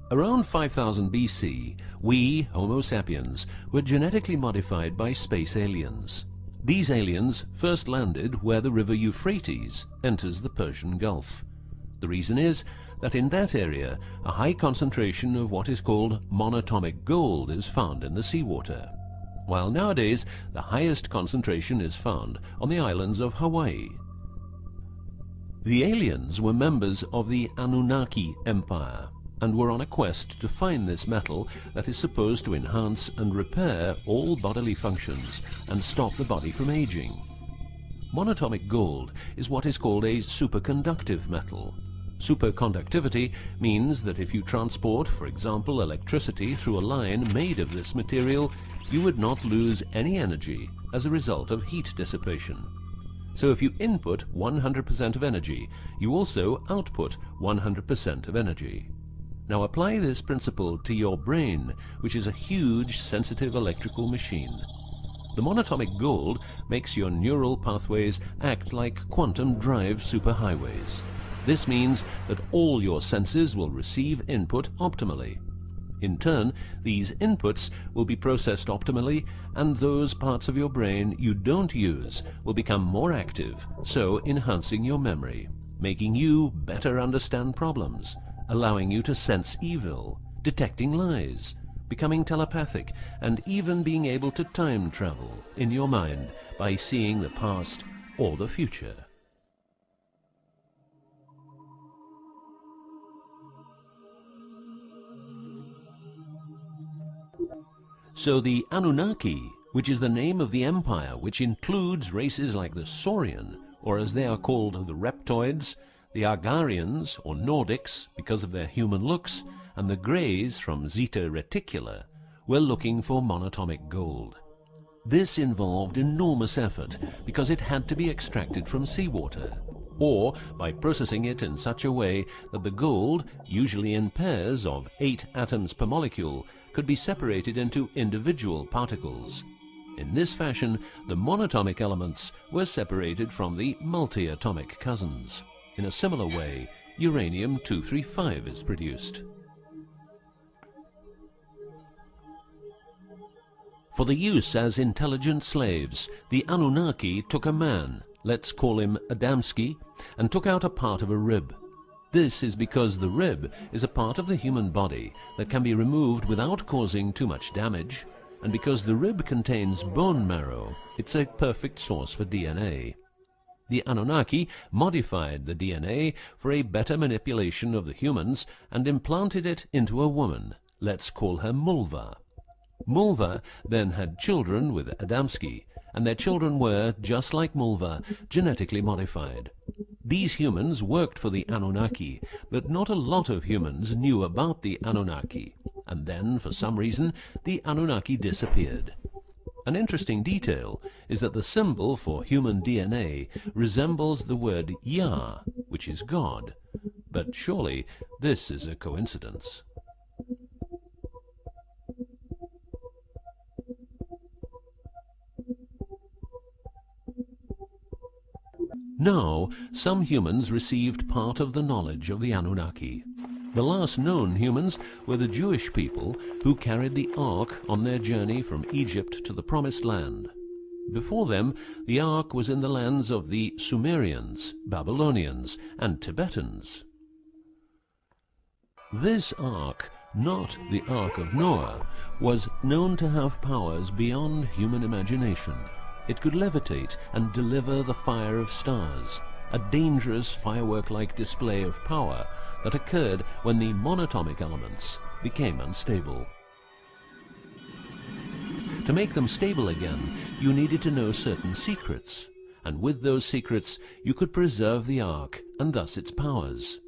Around 5000 BC, we, Homo sapiens, were genetically modified by space aliens. These aliens first landed where the river Euphrates enters the Persian Gulf. The reason is that in that area a high concentration of what is called monatomic gold is found in the seawater, while nowadays the highest concentration is found on the islands of Hawaii. The aliens were members of the Anunnaki Empire and were on a quest to find this metal that is supposed to enhance and repair all bodily functions and stop the body from aging. Monatomic gold is what is called a superconductive metal. Superconductivity means that if you transport, for example, electricity through a line made of this material, you would not lose any energy as a result of heat dissipation. So if you input 100% of energy, you also output 100% of energy. Now apply this principle to your brain, which is a huge sensitive electrical machine. The monatomic gold makes your neural pathways act like quantum drive superhighways. This means that all your senses will receive input optimally. In turn, these inputs will be processed optimally, and those parts of your brain you don't use will become more active, so enhancing your memory, making you better understand problems, allowing you to sense evil, detecting lies, becoming telepathic, and even being able to time travel in your mind by seeing the past or the future. So the Anunnaki, which is the name of the empire which includes races like the Saurian, or as they are called the Reptoids, the Argarians or Nordics because of their human looks, and the Greys from Zeta Reticula, were looking for monatomic gold. This involved enormous effort because it had to be extracted from seawater, or by processing it in such a way that the gold, usually in pairs of 8 atoms per molecule, could be separated into individual particles. In this fashion, the monatomic elements were separated from the multi-atomic cousins. In a similar way, uranium-235 is produced. For the use as intelligent slaves, the Anunnaki took a man, let's call him Adamski, and took out a part of a rib. This is because the rib is a part of the human body that can be removed without causing too much damage, and because the rib contains bone marrow, it's a perfect source for DNA. The Anunnaki modified the DNA for a better manipulation of the humans and implanted it into a woman, let's call her Mulva. Mulva then had children with Adamski, and their children were, just like Mulva, genetically modified. These humans worked for the Anunnaki, but not a lot of humans knew about the Anunnaki, and then, for some reason, the Anunnaki disappeared. An interesting detail is that the symbol for human DNA resembles the word Yah, which is God, but surely this is a coincidence. Now, some humans received part of the knowledge of the Anunnaki. The last known humans were the Jewish people who carried the Ark on their journey from Egypt to the Promised Land. Before them, the Ark was in the lands of the Sumerians, Babylonians, and Tibetans. This Ark, not the Ark of Noah, was known to have powers beyond human imagination. It could levitate and deliver the fire of stars, a dangerous firework-like display of power that occurred when the monatomic elements became unstable. To make them stable again, you needed to know certain secrets, and with those secrets you could preserve the Ark and thus its powers.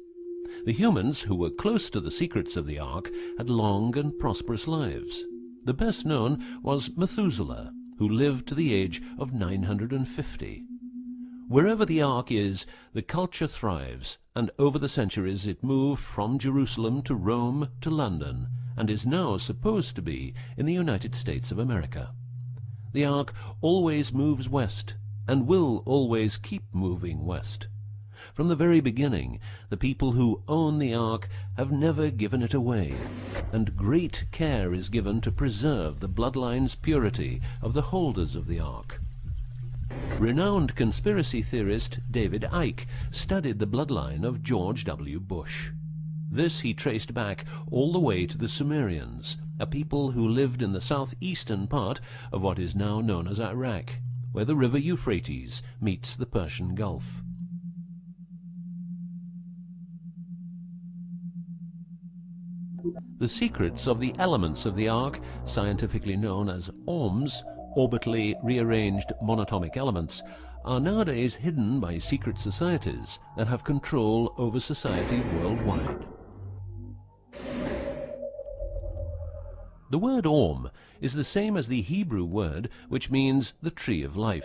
The humans who were close to the secrets of the Ark had long and prosperous lives. The best known was Methuselah, who lived to the age of 950. Wherever the Ark is, the culture thrives, and over the centuries it moved from Jerusalem to Rome to London, and is now supposed to be in the United States of America. The Ark always moves west, and will always keep moving west. From the very beginning, the people who own the Ark have never given it away, and great care is given to preserve the bloodline's purity of the holders of the Ark. Renowned conspiracy theorist David Icke studied the bloodline of George W. Bush. This he traced back all the way to the Sumerians, a people who lived in the southeastern part of what is now known as Iraq, where the river Euphrates meets the Persian Gulf. The secrets of the elements of the Ark, scientifically known as ORMs, orbitally rearranged monatomic elements, are nowadays hidden by secret societies that have control over society worldwide. The word ORM is the same as the Hebrew word which means the tree of life.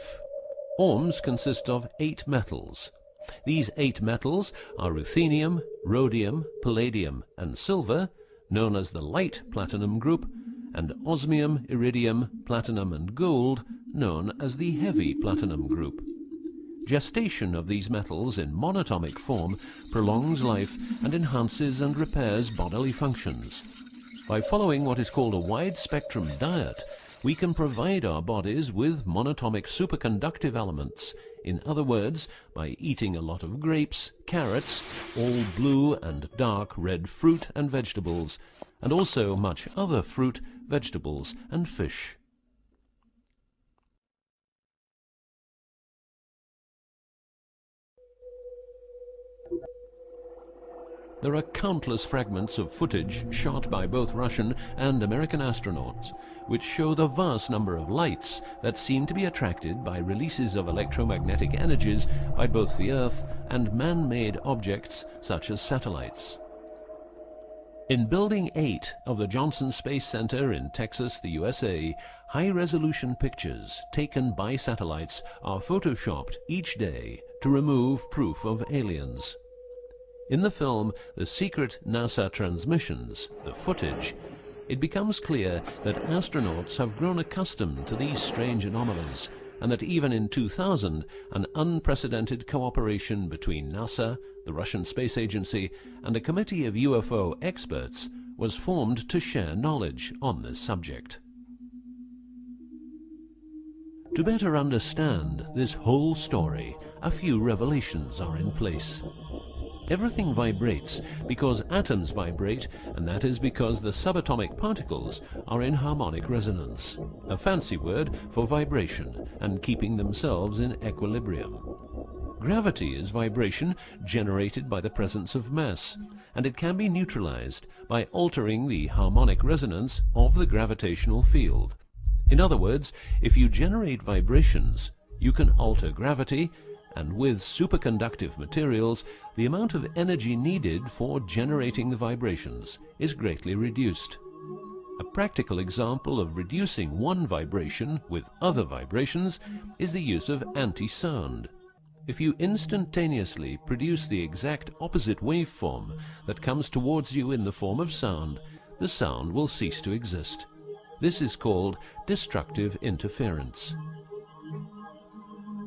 ORMs consist of 8 metals. These 8 metals are ruthenium, rhodium, palladium and silver, known as the light platinum group, and osmium, iridium, platinum and gold, known as the heavy platinum group. Gestation of these metals in monatomic form prolongs life and enhances and repairs bodily functions. By following what is called a wide-spectrum diet, we can provide our bodies with monatomic superconductive elements. In other words, by eating a lot of grapes, carrots, all blue and dark red fruit and vegetables, and also much other fruit, vegetables and fish. There are countless fragments of footage shot by both Russian and American astronauts, which show the vast number of lights that seem to be attracted by releases of electromagnetic energies by both the Earth and man-made objects such as satellites. In Building 8 of the Johnson Space Center in Texas, the USA, high-resolution pictures taken by satellites are photoshopped each day to remove proof of aliens. In the film The Secret NASA Transmissions, the footage, it becomes clear that astronauts have grown accustomed to these strange anomalies, and that even in 2000, an unprecedented cooperation between NASA, the Russian Space Agency, and a committee of UFO experts was formed to share knowledge on this subject. To better understand this whole story, a few revelations are in place. Everything vibrates because atoms vibrate, and that is because the subatomic particles are in harmonic resonance, a fancy word for vibration and keeping themselves in equilibrium. Gravity is vibration generated by the presence of mass, and it can be neutralized by altering the harmonic resonance of the gravitational field. In other words, if you generate vibrations, you can alter gravity, and with superconductive materials, the amount of energy needed for generating the vibrations is greatly reduced. A practical example of reducing one vibration with other vibrations is the use of anti-sound. If you instantaneously produce the exact opposite waveform that comes towards you in the form of sound, the sound will cease to exist. This is called destructive interference.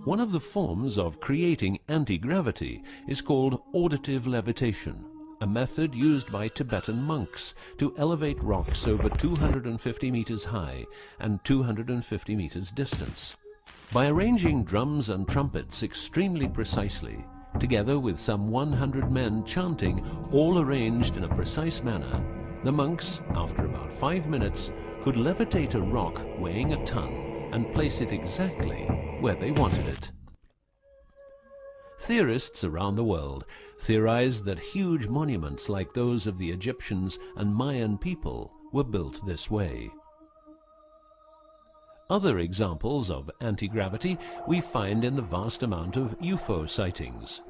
One of the forms of creating anti-gravity is called auditive levitation, a method used by Tibetan monks to elevate rocks over 250 meters high and 250 meters distance. By arranging drums and trumpets extremely precisely, together with some 100 men chanting, all arranged in a precise manner, the monks, after about 5 minutes, could levitate a rock weighing a ton and place it exactly where they wanted it. Theorists around the world theorize that huge monuments like those of the Egyptians and Mayan people were built this way. Other examples of anti-gravity we find in the vast amount of UFO sightings.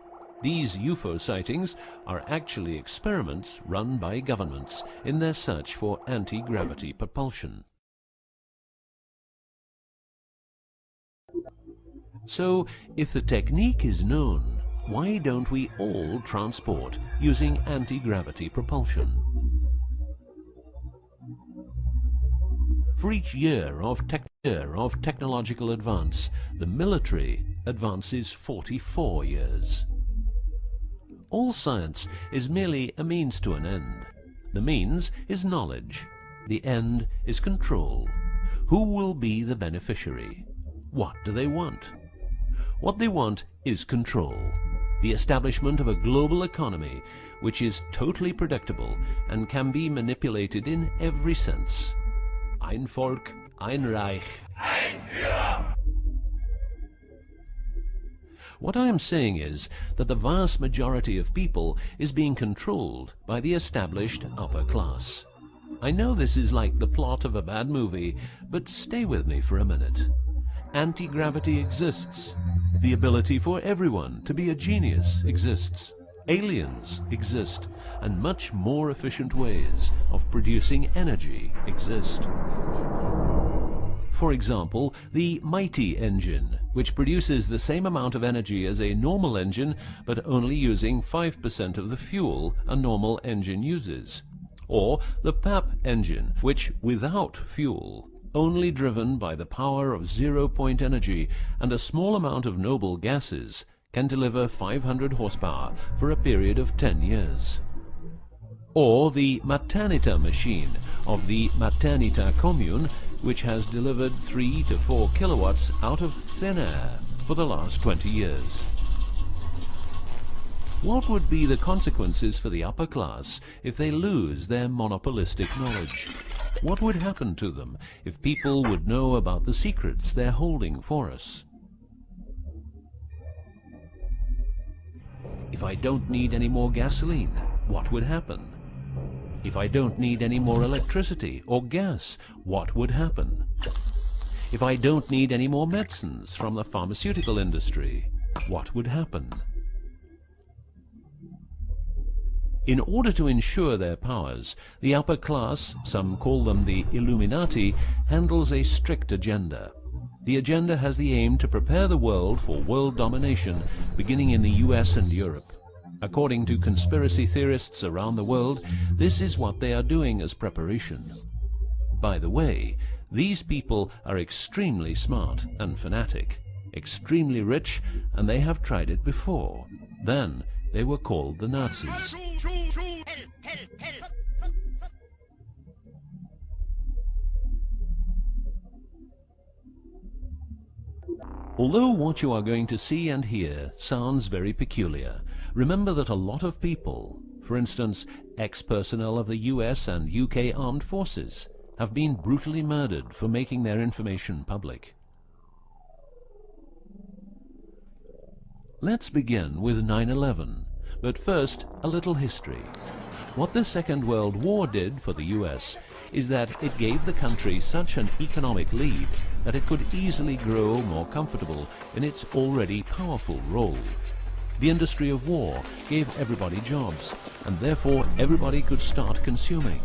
These UFO sightings are actually experiments run by governments in their search for anti-gravity propulsion. So, if the technique is known, why don't we all transport using anti-gravity propulsion? For each year of technological advance, the military advances 44 years. All science is merely a means to an end. The means is knowledge. The end is control. Who will be the beneficiary? What do they want? What they want is control. The establishment of a global economy which is totally predictable and can be manipulated in every sense. Ein Volk, ein Reich, ein Führer. What I am saying is that the vast majority of people is being controlled by the established upper class. I know this is like the plot of a bad movie, but stay with me for a minute. Anti-gravity exists. The ability for everyone to be a genius exists. Aliens exist, and much more efficient ways of producing energy exist. For example, the mighty engine, which produces the same amount of energy as a normal engine, but only using 5% of the fuel a normal engine uses. Or the PAP engine, which, without fuel, only driven by the power of zero-point energy and a small amount of noble gases, can deliver 500 horsepower for a period of 10 years. Or the Maternita machine of the Maternita commune, which has delivered 3 to 4 kilowatts out of thin air for the last 20 years. What would be the consequences for the upper class if they lose their monopolistic knowledge? What would happen to them if people would know about the secrets they're holding for us? If I don't need any more gasoline, what would happen? If I don't need any more electricity or gas, what would happen? If I don't need any more medicines from the pharmaceutical industry, what would happen? In order to ensure their powers, the upper class, some call them the Illuminati, handles a strict agenda. The agenda has the aim to prepare the world for world domination, beginning in the US and Europe. According to conspiracy theorists around the world, this is what they are doing as preparation. By the way, these people are extremely smart and fanatic, extremely rich, and they have tried it before. Then they were called the Nazis. Although what you are going to see and hear sounds very peculiar, remember that a lot of people, for instance, ex-personnel of the US and UK armed forces, have been brutally murdered for making their information public. Let's begin with 9/11, but first a little history. What the Second World War did for the US is that it gave the country such an economic lead that it could easily grow more comfortable in its already powerful role. The industry of war gave everybody jobs, and therefore everybody could start consuming.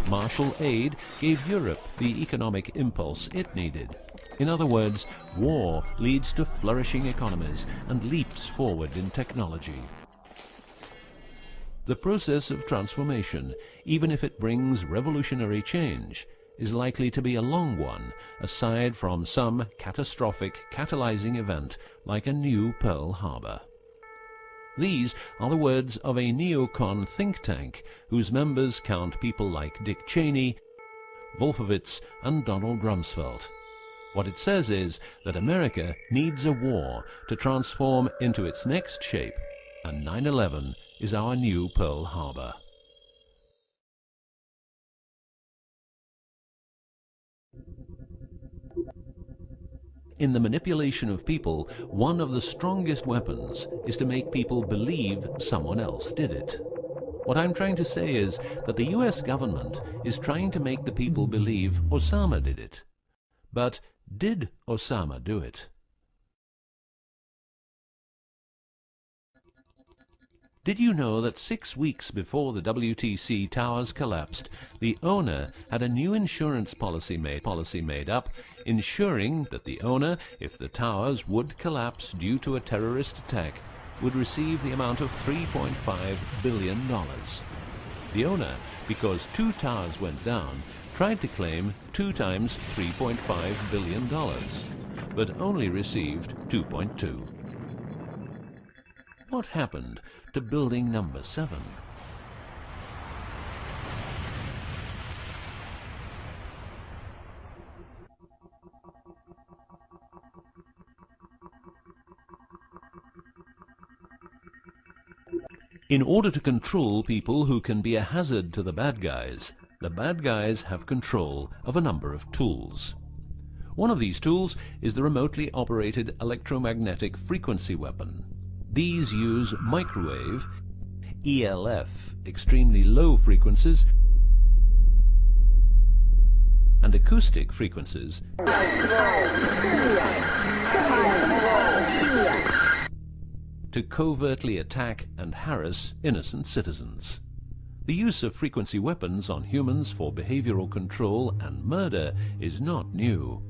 Marshall aid gave Europe the economic impulse it needed. In other words, war leads to flourishing economies and leaps forward in technology. The process of transformation, even if it brings revolutionary change, is likely to be a long one, aside from some catastrophic catalyzing event like a new Pearl Harbor. These are the words of a neocon think tank whose members count people like Dick Cheney, Wolfowitz, and Donald Rumsfeld. What it says is that America needs a war to transform into its next shape, and 9/11 is our new Pearl Harbor. In the manipulation of people, one of the strongest weapons is to make people believe someone else did it. What I'm trying to say is that the US government is trying to make the people believe Osama did it. But did Osama do it? Did you know that 6 weeks before the WTC towers collapsed, the owner had a new insurance policy made up, ensuring that the owner, if the towers would collapse due to a terrorist attack, would receive the amount of $3.5 billion. The owner, because 2 towers went down, tried to claim 2 times $3.5 billion, but only received 2.2. What happened to building number 7? In order to control people who can be a hazard to the bad guys have control of a number of tools. One of these tools is the remotely operated electromagnetic frequency weapon. These use microwave, ELF, extremely low frequencies, and acoustic frequencies to covertly attack and harass innocent citizens. The use of frequency weapons on humans for behavioral control and murder is not new.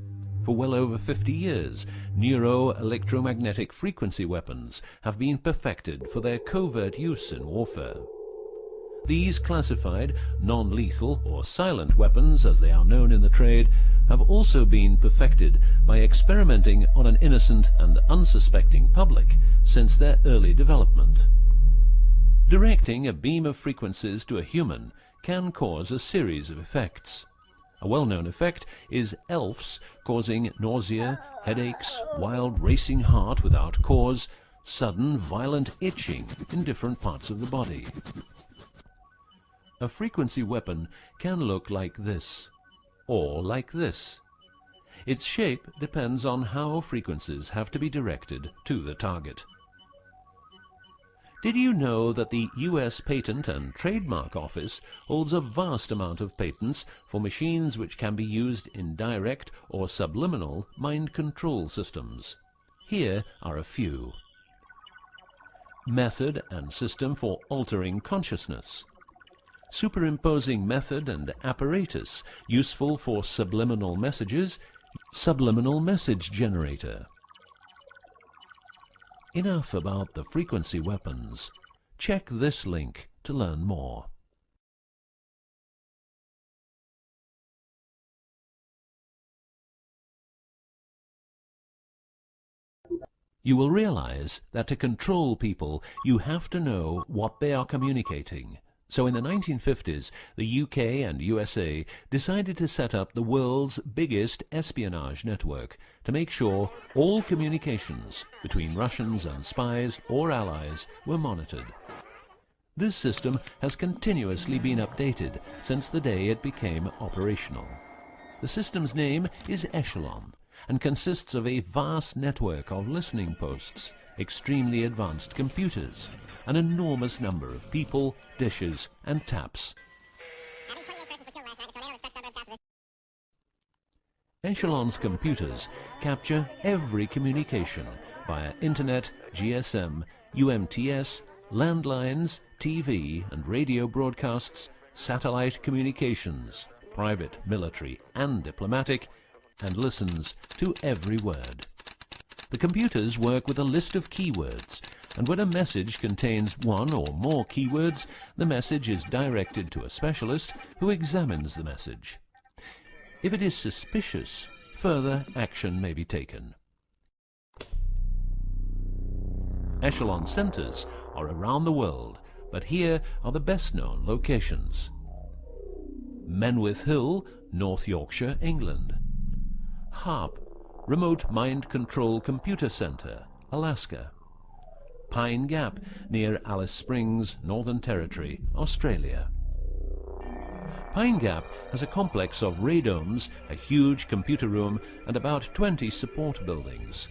For well over 50 years, neuro-electromagnetic frequency weapons have been perfected for their covert use in warfare. These classified, non-lethal or silent weapons, as they are known in the trade, have also been perfected by experimenting on an innocent and unsuspecting public since their early development. Directing a beam of frequencies to a human can cause a series of effects. A well-known effect is ELFs causing nausea, headaches, wild racing heart without cause, sudden violent itching in different parts of the body. A frequency weapon can look like this, or like this. Its shape depends on how frequencies have to be directed to the target. Did you know that the US Patent and Trademark Office holds a vast amount of patents for machines which can be used in direct or subliminal mind control systems? Here are a few. Method and system for altering consciousness. Superimposing method and apparatus useful for subliminal messages, subliminal message generator. Enough about the frequency weapons. Check this link to learn more. You will realize that to control people, you have to know what they are communicating. So in the 1950s, the UK and USA decided to set up the world's biggest espionage network to make sure all communications between Russians and spies or allies were monitored. This system has continuously been updated since the day it became operational. The system's name is Echelon and consists of a vast network of listening posts, extremely advanced computers, an enormous number of people, dishes, and taps. Echelon's computers capture every communication via internet, GSM, UMTS, landlines, TV and radio broadcasts, satellite communications, private, military, and diplomatic, and listens to every word. The computers work with a list of keywords, and when a message contains one or more keywords, the message is directed to a specialist who examines the message. If it is suspicious, further action may be taken. Echelon centres are around the world, but here are the best-known locations. Menwith Hill, North Yorkshire, England. HARP, Remote Mind Control Computer Centre, Alaska. Pine Gap, near Alice Springs, Northern Territory, Australia. Pine Gap has a complex of radomes, a huge computer room, and about 20 support buildings.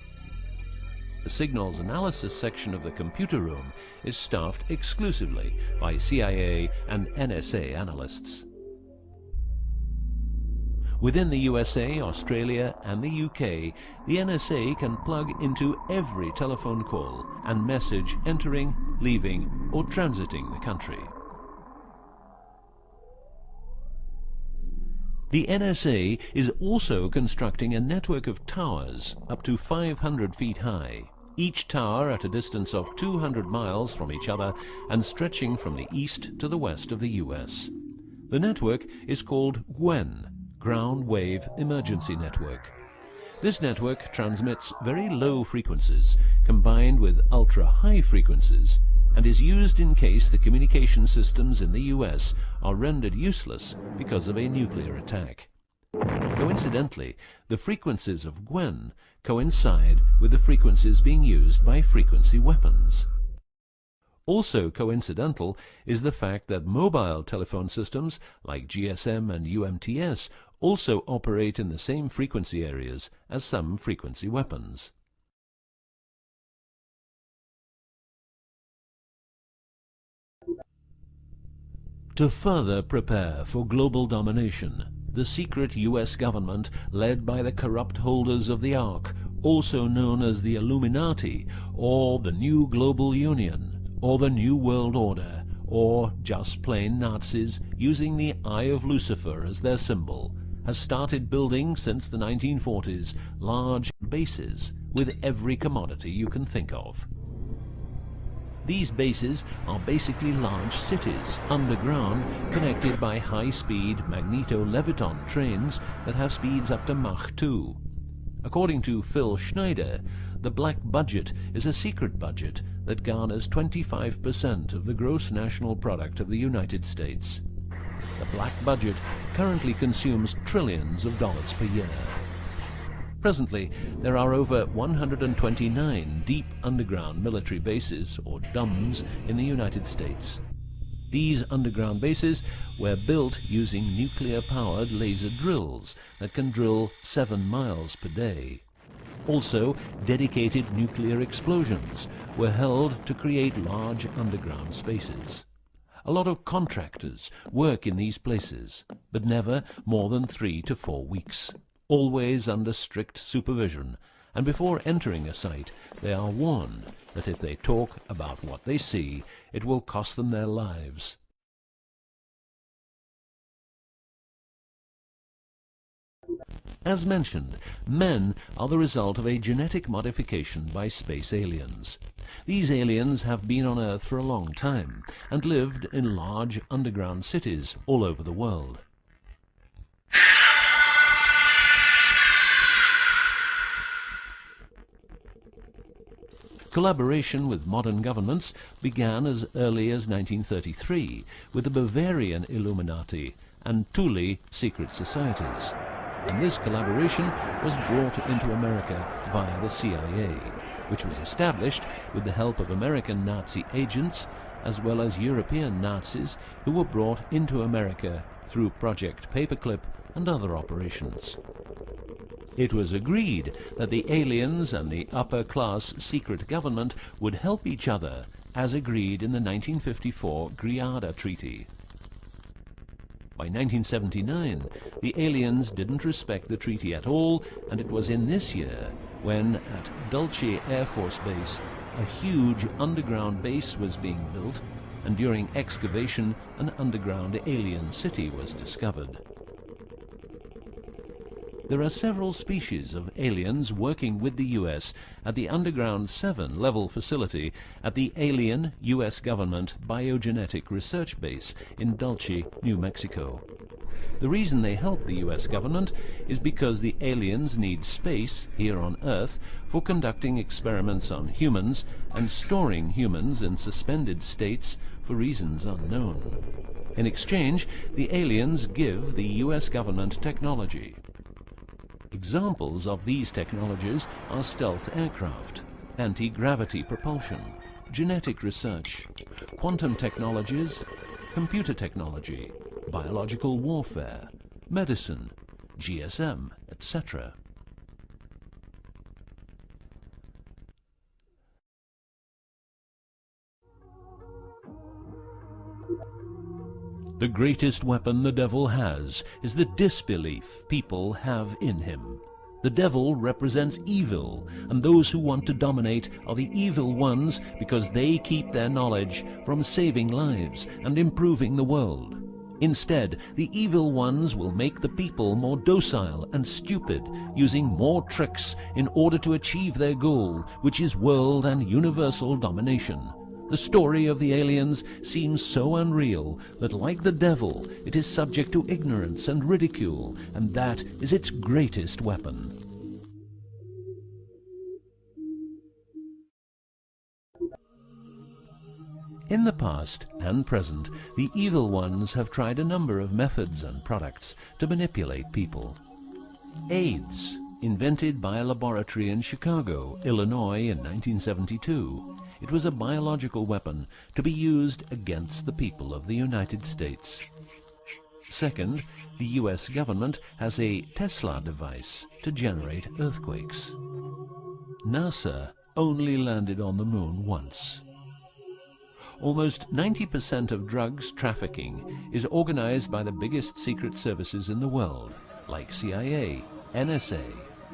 The signals analysis section of the computer room is staffed exclusively by CIA and NSA analysts. Within the USA, Australia, and the UK, the NSA can plug into every telephone call and message entering, leaving, or transiting the country. The NSA is also constructing a network of towers up to 500 feet high, each tower at a distance of 200 miles from each other and stretching from the east to the west of the US. The network is called GWEN, Ground Wave Emergency Network. This network transmits very low frequencies combined with ultra-high frequencies and is used in case the communication systems in the US are rendered useless because of a nuclear attack. Coincidentally, the frequencies of Gwen coincide with the frequencies being used by frequency weapons. Also coincidental is the fact that mobile telephone systems like GSM and UMTS also operate in the same frequency areas as some frequency weapons. To further prepare for global domination, the secret US government, led by the corrupt holders of the Ark, also known as the Illuminati, or the New Global Union, or the New World Order, or just plain Nazis using the Eye of Lucifer as their symbol, has started building since the 1940s large bases with every commodity you can think of. These bases are basically large cities underground, connected by high-speed magneto-leviton trains that have speeds up to Mach 2. According to Phil Schneider, the black budget is a secret budget that garners 25% of the gross national product of the United States. The black budget currently consumes trillions of dollars per year. Presently, there are over 129 deep underground military bases, or DUMBs, in the United States. These underground bases were built using nuclear-powered laser drills that can drill 7 miles per day. Also, dedicated nuclear explosions were held to create large underground spaces. A lot of contractors work in these places, but never more than 3 to 4 weeks. Always under strict supervision, and before entering a site they are warned that if they talk about what they see, it will cost them their lives. As mentioned, men are the result of a genetic modification by space aliens. These aliens have been on Earth for a long time and lived in large underground cities all over the world. Collaboration with modern governments began as early as 1933 with the Bavarian Illuminati and Thule secret societies, and this collaboration was brought into America via the CIA, which was established with the help of American Nazi agents as well as European Nazis who were brought into America through Project Paperclip and other operations. It was agreed that the aliens and the upper-class secret government would help each other, as agreed in the 1954 Greada Treaty. By 1979, the aliens didn't respect the treaty at all, and it was in this year when, at Dulce Air Force Base, a huge underground base was being built, and during excavation, an underground alien city was discovered. There are several species of aliens working with the U.S. at the Underground 7 level facility at the Alien U.S. Government Biogenetic Research Base in Dulce, New Mexico. The reason they help the U.S. government is because the aliens need space here on Earth for conducting experiments on humans and storing humans in suspended states for reasons unknown. In exchange, the aliens give the U.S. government technology. Examples of these technologies are stealth aircraft, anti-gravity propulsion, genetic research, quantum technologies, computer technology, biological warfare, medicine, GSM, etc. The greatest weapon the devil has is the disbelief people have in him. The devil represents evil, and those who want to dominate are the evil ones because they keep their knowledge from saving lives and improving the world. Instead, the evil ones will make the people more docile and stupid, using more tricks in order to achieve their goal, which is world and universal domination. The story of the aliens seems so unreal that, like the devil, it is subject to ignorance and ridicule, and that is its greatest weapon. In the past and present, the evil ones have tried a number of methods and products to manipulate people. AIDS, invented by a laboratory in Chicago, Illinois in 1972. It was a biological weapon to be used against the people of the United States. Second, the US government has a Tesla device to generate earthquakes. NASA only landed on the moon once. Almost 90% of drugs trafficking is organized by the biggest secret services in the world, like CIA, NSA,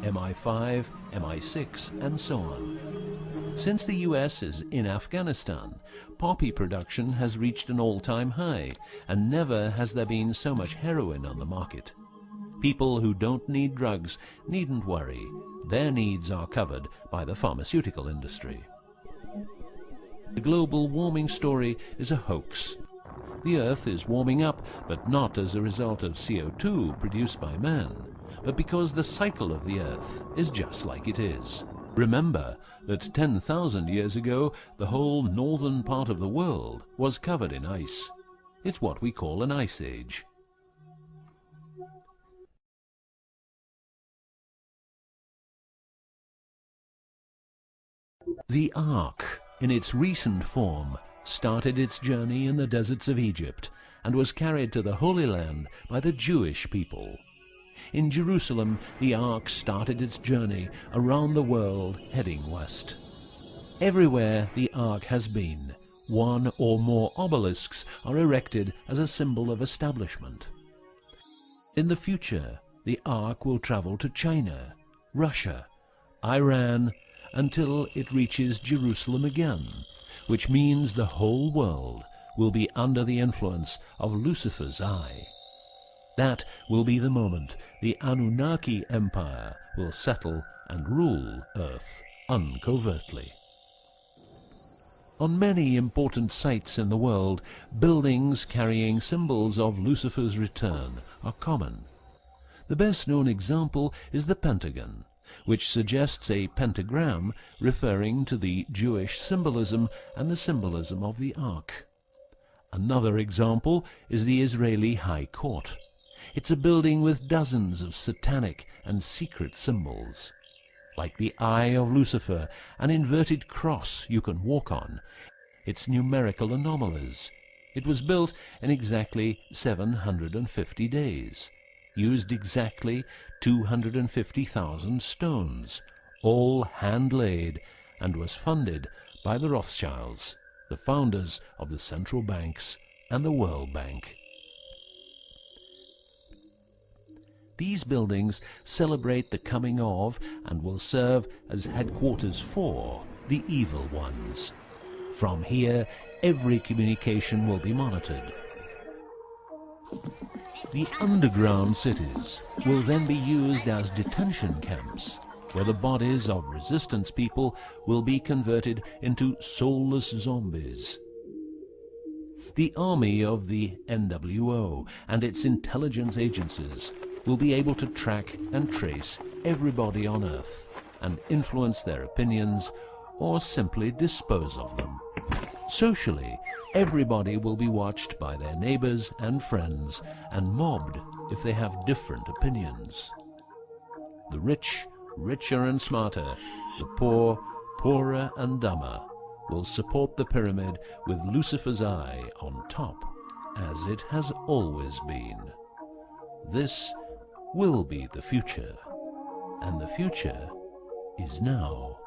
MI5, MI6, and so on. Since the US is in Afghanistan, poppy production has reached an all-time high, and never has there been so much heroin on the market. People who don't need drugs needn't worry. Their needs are covered by the pharmaceutical industry. The global warming story is a hoax. The Earth is warming up, but not as a result of CO2 produced by man, but because the cycle of the Earth is just like it is. Remember that 10,000 years ago, the whole northern part of the world was covered in ice. It's what we call an ice age. The Ark, in its recent form, started its journey in the deserts of Egypt and was carried to the Holy Land by the Jewish people. In Jerusalem, the Ark started its journey around the world heading west. Everywhere the Ark has been, one or more obelisks are erected as a symbol of establishment. In the future, the Ark will travel to China, Russia, Iran, until it reaches Jerusalem again, which means the whole world will be under the influence of Lucifer's eye. That will be the moment the Anunnaki Empire will settle and rule Earth uncovertly. On many important sites in the world, buildings carrying symbols of Lucifer's return are common. The best known example is the Pentagon, which suggests a pentagram referring to the Jewish symbolism and the symbolism of the Ark. Another example is the Israeli High Court. It's a building with dozens of satanic and secret symbols. Like the eye of Lucifer, an inverted cross you can walk on. Its numerical anomalies. It was built in exactly 750 days. Used exactly 250,000 stones, all hand-laid, and was funded by the Rothschilds, the founders of the central banks and the World Bank. These buildings celebrate the coming of and will serve as headquarters for the evil ones. From here, every communication will be monitored. The underground cities will then be used as detention camps, where the bodies of resistance people will be converted into soulless zombies. The army of the NWO and its intelligence agencies will be able to track and trace everybody on Earth and influence their opinions or simply dispose of them. Socially, everybody will be watched by their neighbors and friends and mobbed if they have different opinions. The rich, richer and smarter, the poor, poorer and dumber, will support the pyramid with Lucifer's eye on top, as it has always been. This will be the future, and the future is now.